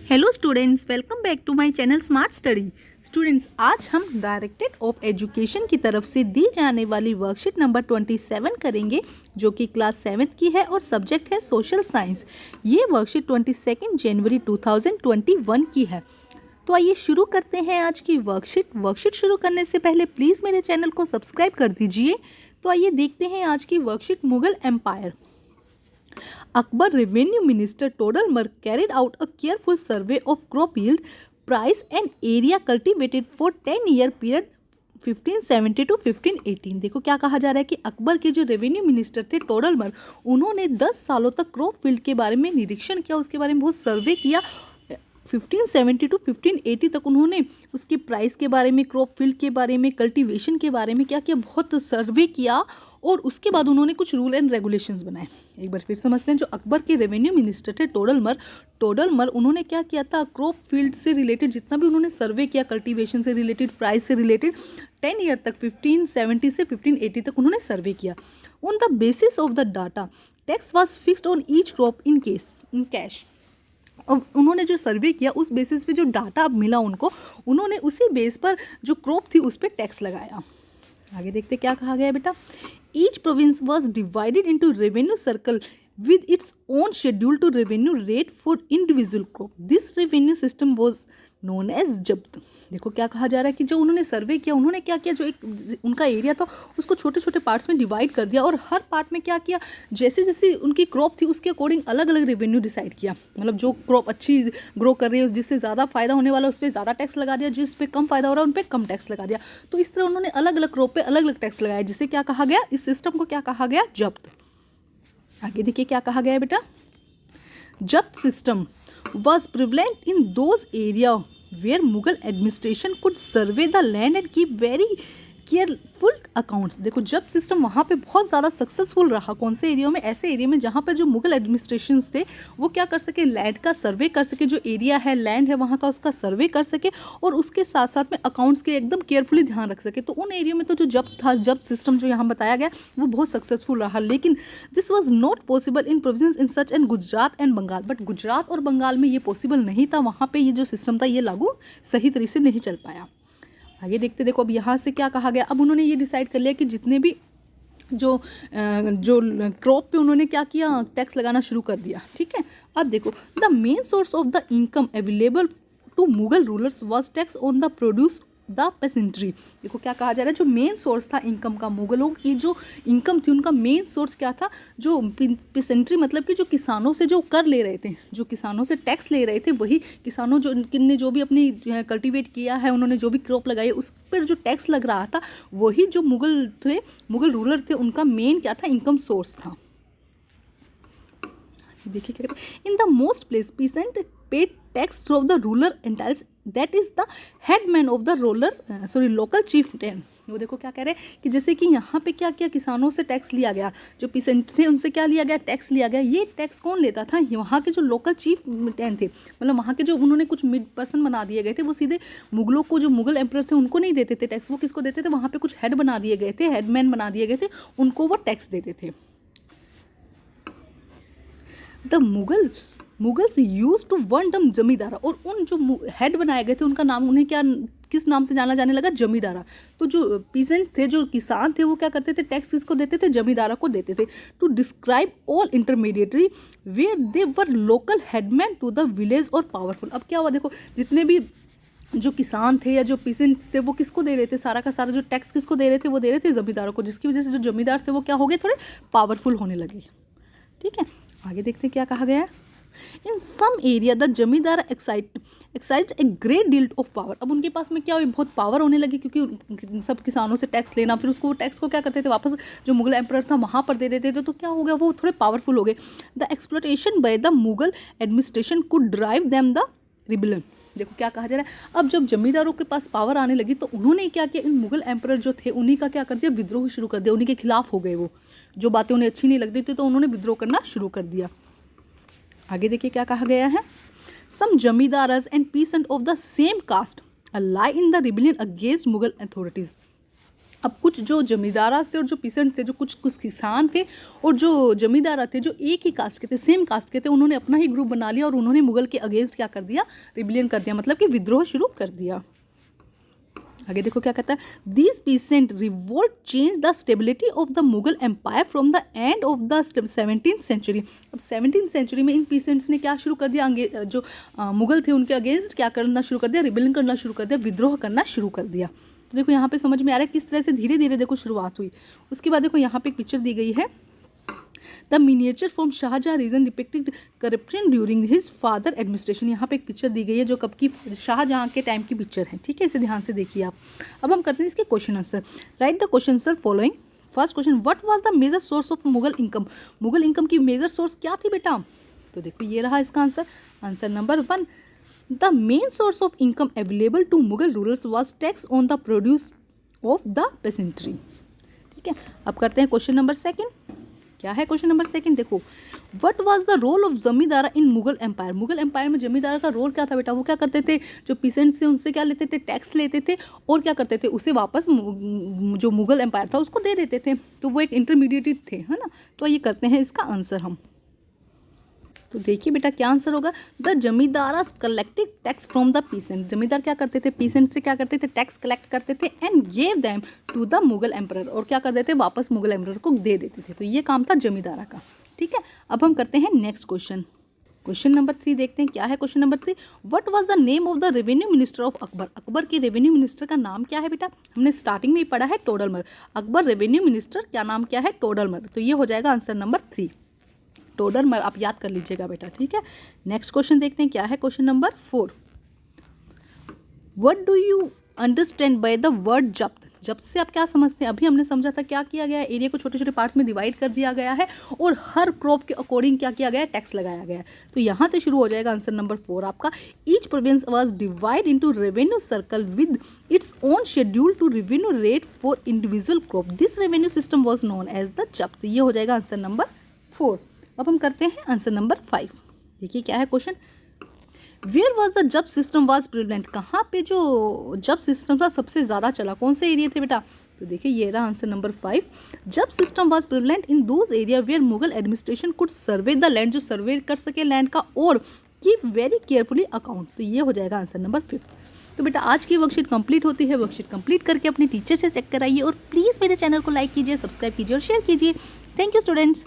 Hello students, welcome back to my channel smart study. Students, आज हम directorate of education की तरफ से दी जाने वाली वर्कशीट नंबर 27 करेंगे, जो कि क्लास 7th की है और सब्जेक्ट है सोशल साइंस। ये वर्कशीट 22 जनवरी 2021 की है। तो आइए शुरू करते हैं आज की वर्कशीट शुरू करने से पहले प्लीज़ मेरे चैनल को सब्सक्राइब कर दीजिए। तो आइए देखते हैं आज की worksheet. Mughal empire. Akbar revenue minister Todalmar carried out a careful survey of crop yield, price and area cultivated for 10-year period 1570 to 1518। देखो क्या कहा जा रहा है कि अकबर के जो रेवेन्यू मिनिस्टर थे टोडलमर, उन्होंने 10 सालों तक क्रॉप फील्ड के बारे में निरीक्षण किया, उसके बारे में बहुत सर्वे किया। 1570 टू 1580 तक उन्होंने उसके प्राइस के बारे में, क्रॉप फील्ड के बारे में, कल्टीवेशन के बारे में क्या किया, बहुत सर्वे किया। और उसके बाद उन्होंने कुछ रूल एंड रेगुलेशंस बनाए। एक बार फिर समझते हैं। जो अकबर के रेवेन्यू मिनिस्टर थे टोडलमर, उन्होंने क्या किया था, क्रॉप फील्ड से रिलेटेड जितना भी उन्होंने सर्वे किया, कल्टीवेशन से रिलेटेड, प्राइस से रिलेटेड, 10 ईयर तक 1570 से 1580 तक उन्होंने सर्वे किया। On the basis of the data tax was fixed on each crop in cash. अब उन्होंने जो सर्वे किया उस बेसिस पे जो डाटा मिला उनको, उन्होंने उसी बेस पर जो क्रॉप थी उस पर टैक्स लगाया। आगे देखते क्या कहा गया है बेटा। Each province was divided into revenue circle with its own schedule to revenue rate for individual crop. This revenue system was known as जब्त। देखो क्या कहा जा रहा है कि जो उन्होंने सर्वे किया, उन्होंने क्या किया, जो एक उनका एरिया था उसको छोटे छोटे पार्ट्स में डिवाइड कर दिया और हर पार्ट में क्या किया, जैसे जैसे उनकी क्रॉप थी उसके अकॉर्डिंग अलग अलग रेवेन्यू डिसाइड किया। मतलब जो क्रॉप अच्छी ग्रो कर रही है, जिससे ज़्यादा फायदा होने वाला है उस पर ज़्यादा टैक्स लगा दिया, जिस पे कम फायदा हो रहा है उन पर कम टैक्स लगा दिया। तो इस तरह उन्होंने अलग अलग क्रॉप पे अलग अलग टैक्स लगाया, जिसे क्या कहा गया, इस सिस्टम को क्या कहा गया, जब्त। आगे देखिए क्या कहा गया है बेटा। Zabt system was prevalent in those area where Mughal administration could survey the land and keep very careful accounts. देखो जब्त सिस्टम वहाँ पे बहुत ज़्यादा सक्सेसफुल रहा। कौन से एरिया में, ऐसे एरिया में जहाँ पर जो मुगल एडमिनिस्ट्रेशंस थे वो क्या कर सके, लैंड का सर्वे कर सके, जो एरिया है, लैंड है वहाँ का, उसका सर्वे कर सके और उसके साथ साथ में अकाउंट्स के एकदम केयरफुली ध्यान रख सके। तो उन एरिया में तो जो जब्त था, जब्त सिस्टम जो यहाँ बताया गया वो बहुत सक्सेसफुल रहा। लेकिन this was not possible in province in such and Gujarat and Bengal. But Gujarat और बंगाल में ये पॉसिबल नहीं था, वहाँ पर ये जो सिस्टम था ये लागू सही तरीके से नहीं चल पाया। आगे देखते, देखो अब यहाँ से क्या कहा गया। अब उन्होंने ये डिसाइड कर लिया कि जितने भी जो क्रॉप पे उन्होंने क्या किया, टैक्स लगाना शुरू कर दिया। ठीक है, अब देखो the main source of the income available to Mughal rulers was tax on the produce the peasantry. देखो क्या कहा जा रहा है, जो मेन सोर्स था इनकम का, मुगलों की जो इनकम थी उनका मेन सोर्स क्या था, जो पेसेंट्री मतलब कि जो किसानों से जो कर ले रहे थे, जो किसानों से टैक्स ले रहे थे, वही किसानों जो ने जो भी अपनी कल्टीवेट किया है, उन्होंने जो भी क्रॉप लगाई उस पर जो टैक्स लग रहा था, वही जो मुगल थे, मुगल रूलर थे, उनका मेन क्या था, इनकम सोर्स था। देखिए क्या कहते हैं, in the most place peasant paid tax through the ruler entails that is the headman of the local chieftain. वो देखो क्या कह रहे हैं कि जैसे कि यहाँ पे क्या किया, किसानों से टैक्स लिया गया, जो पीसेंट थे उनसे क्या लिया गया, टैक्स लिया गया। ये टैक्स कौन लेता था, वहाँ के जो लोकल चीफ टेन थे, मतलब वहाँ के जो उन्होंने कुछ मिड पर्सन बना दिए गए थे, वो सीधे मुगलों को, जो मुगल एम्परर थे उनको नहीं देते थे टैक्स। वो किसको देते थे, वहाँ पे कुछ हेड बना दिए गए थे, हेडमैन बना दिए गए थे, उनको वो टैक्स देते थे। The Mughals use to one term zamindara. और उन जो हेड बनाए गए थे उनका नाम, उन्हें क्या, किस नाम से जाना जाने लगा, जमींदारा। तो जो पीजेंट थे, जो किसान थे, वो क्या करते थे, टैक्स किसको देते थे, जमींदारा को देते थे। To describe all intermediary where they were local headman to the village और पावरफुल। अब क्या हुआ, देखो जितने भी जो किसान थे या जो पीसेंट्स थे वो किसको दे रहे थे, सारा का सारा जो टैक्स किसको दे रहे थे, वो दे रहे थे जमींदारों को, जिसकी वजह से जो जमींदार थे वो क्या हो गए, थोड़े पावरफुल होने लगे। ठीक है, आगे देखते हैं क्या कहा गया है। इन सम एरिया द जमींदार excite a great deal of power. अब उनके पास में क्या हुई, बहुत पावर होने लगी, क्योंकि सब किसानों से टैक्स लेना, फिर उसको टैक्स को क्या करते थे, वापस जो मुगल एम्परर था वहाँ पर दे देते थे। तो क्या हो गया, वो थोड़े पावरफुल हो गए। The exploitation by the Mughal administration could drive them the rebellion. देखो क्या कहा जा रहा है, अब जब जमींदारों के पास पावर आने लगी तो उन्होंने क्या किया, इन मुगल एम्परर जो थे उन्हीं का क्या कर दिया, विद्रोह शुरू कर दिया, उन्हीं के खिलाफ हो गए। वो जो बातें उन्हें अच्छी नहीं लगती थी तो उन्होंने विद्रोह करना शुरू कर दिया। आगे देखिए क्या कहा गया है। Some zamindars and peasant of the same caste ally in the rebellion against Mughal authorities. अब कुछ जो जमींदार थे और जो पीसेंट थे, जो कुछ कुछ किसान थे और जो जमींदार थे जो एक ही कास्ट के थे, सेम कास्ट के थे, उन्होंने अपना ही ग्रुप बना लिया और उन्होंने मुगल के अगेंस्ट क्या कर दिया, रिबिलियन कर दिया, मतलब कि विद्रोह शुरू कर दिया। आगे देखो क्या कहता है, these peasant revolt change the stability of the Mughal empire from the end of the 17th century. अब 17th सेंचुरी में इन पीसेंट्स ने क्या शुरू कर दिया, जो मुगल थे उनके अगेंस्ट क्या करना शुरू कर दिया, रिबिलियन करना शुरू कर दिया, विद्रोह करना शुरू कर दिया। तो देखो यहाँ पे समझ में आ रहा है किस तरह से धीरे धीरे देखो शुरुआत हुई। उसके बाद देखो यहाँ पे एक पिक्चर दी गई है, the miniature from Shah Jahan region depicted corruption during his father administration. यहाँ पे एक पिक्चर दी गई है जो कब की, शाहजहां के टाइम की पिक्चर है, ठीक है, इसे ध्यान से देखिए आप। अब हम करते हैं इसके question answer. Right the question answer following. First question, what was the major source of Mughal income. Mughal income की मेजर सोर्स क्या थी बेटा, तो देखो ये रहा इसका answer. Answer number 1, the main source of income available to Mughal rulers was tax on the produce of the peasantry. ठीक है, अब करते हैं क्वेश्चन नंबर 2। क्या है क्वेश्चन नंबर 2, देखो, what was the role of zamindara in Mughal empire. Mughal empire में जमींदारा का रोल क्या था बेटा, वो क्या करते थे, जो पीसेंट से उनसे क्या लेते थे, टैक्स लेते थे और क्या करते थे, उसे वापस जो मुगल एम्पायर था उसको दे देते थे। तो वो एक इंटरमीडिएट थे, है ना। तो ये करते हैं इसका आंसर हम। तो देखिए बेटा क्या आंसर होगा, the zamindara collected tax from the peasant. Zamindar क्या करते थे, पीसेंट से क्या करते थे, टैक्स कलेक्ट करते थे and gave them to the Mughal emperor, और क्या कर देते, वापस मुगल एम्परर को दे देते थे। तो ये काम था जमींदारा का। ठीक है, अब हम करते हैं नेक्स्ट क्वेश्चन। क्वेश्चन नंबर 3 देखते हैं क्या है question number 3, what was the name of the revenue minister of Akbar. Akbar के रेवेन्यू मिनिस्टर का नाम क्या है बेटा, हमने स्टार्टिंग में ही पढ़ा है, टोडरमल। अकबर रेवेन्यू मिनिस्टर क्या नाम क्या है, टोडरमल। तो ये हो जाएगा आंसर नंबर 3, टोडरमल, आप याद कर लीजिएगा बेटा। ठीक है, नेक्स्ट क्वेश्चन देखते हैं क्या है question number 4, what do you understand by the word जब्त। जब्त से आप क्या समझते हैं, अभी हमने समझा था क्या किया गया है, एरिया को छोटे छोटे पार्ट्स में डिवाइड कर दिया गया है और हर क्रॉप के अकॉर्डिंग क्या किया गया है, टैक्स लगाया गया है। तो यहाँ से शुरू हो जाएगा आंसर नंबर 4 आपका। Each province was divide into revenue circle with its own schedule to revenue rate for individual crop. This revenue system was known as the zabt. ये हो जाएगा आंसर नंबर 4। अब हम करते हैं आंसर नंबर 5। देखिए क्या है क्वेश्चन, वेयर वॉज द जब सिस्टम वाज प्रिवलेंट। कहाँ पे जो जब सिस्टम था सबसे ज़्यादा चला, कौन से एरिया थे बेटा, तो देखिए ये रहा answer number 5। Zabt system was prevalent in those area where Mughal administration could survey the land, जो सर्वे कर सके लैंड का और कीप वेरी केयरफुली अकाउंट। तो ये हो जाएगा आंसर नंबर 5। तो बेटा आज की वर्कशीट कंप्लीट होती है। वर्कशीट कंप्लीट करके अपने टीचर से चेक कराइए और प्लीज़ मेरे चैनल को लाइक कीजिए, सब्सक्राइब कीजिए और शेयर कीजिए। Thank you students.